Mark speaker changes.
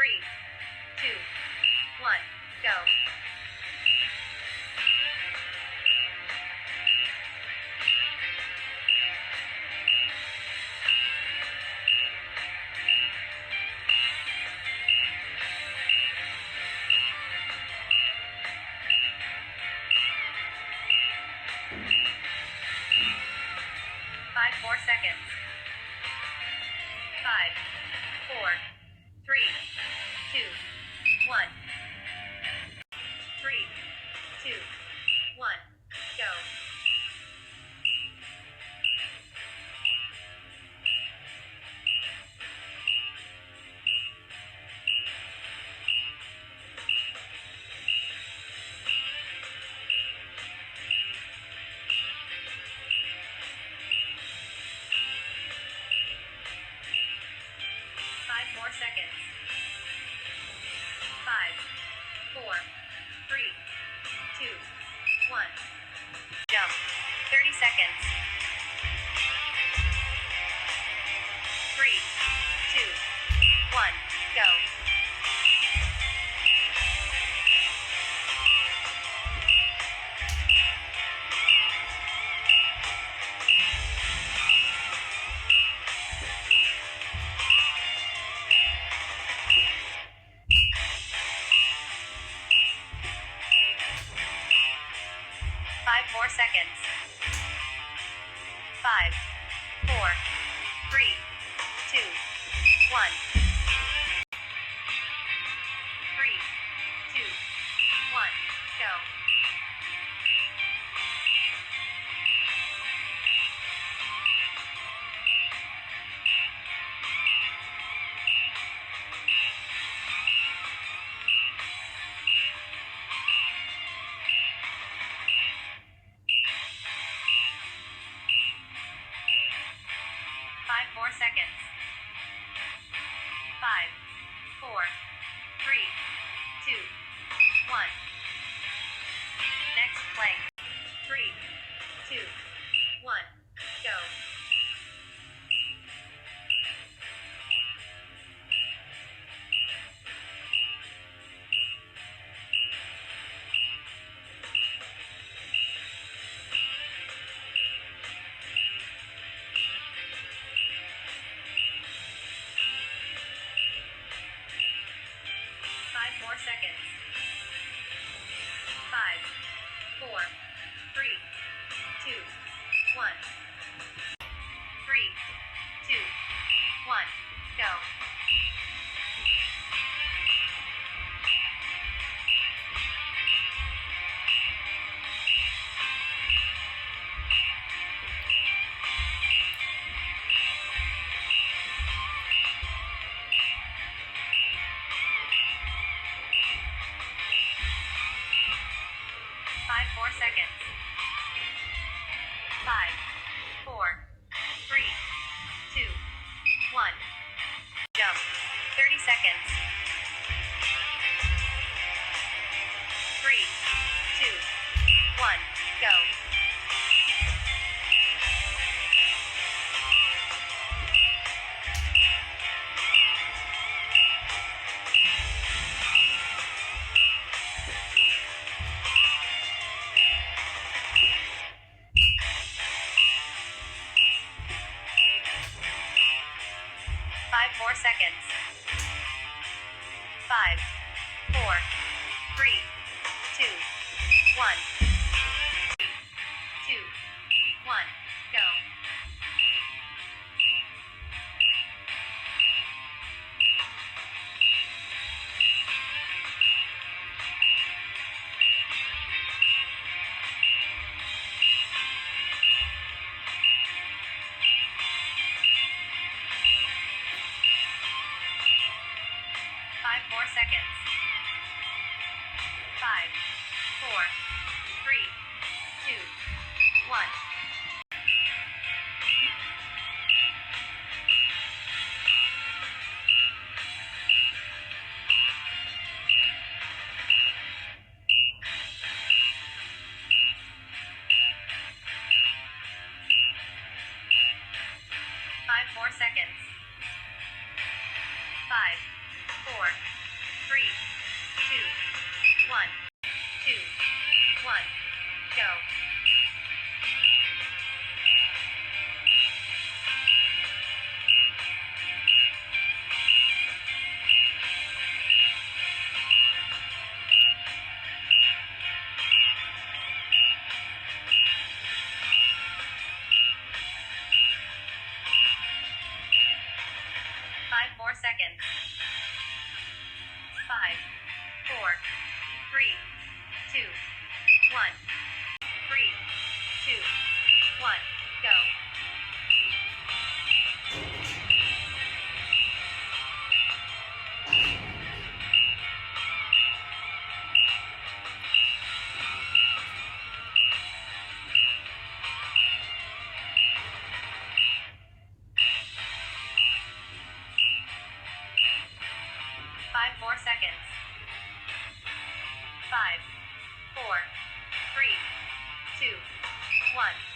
Speaker 1: 3, 2, 1, go. 5 more seconds. 5, 4, 3, 2, 1. 3, 2, 1, go. 5 more seconds. 5, 4, 3, 2, 1. Jump. 30 seconds. 3, 2, 1, go. 5 more seconds. 5, 4, 3, 2, 1. 3, 2, 1, go. 5 more seconds. 5, 4, 3, 2, 1. Next plank. 3, 2, 1, go. 5 more seconds. 5, 4, 3, 2, 1. 3, 2, 1, go. 5 more seconds. 5, 4, 3, 2, 1. Jump. 30 seconds. 3, 2, 1, go. 5 more seconds. 5, 4, 3, 2, 1. 2, 1, go. 5 more seconds. 5, 4, 3, 2, 1. 5 more seconds. 5, 4, more seconds. 5, 4, 3, 2, 1. 3, 2, 1, go. 5 more seconds. 5, 4, 3, 2, 1.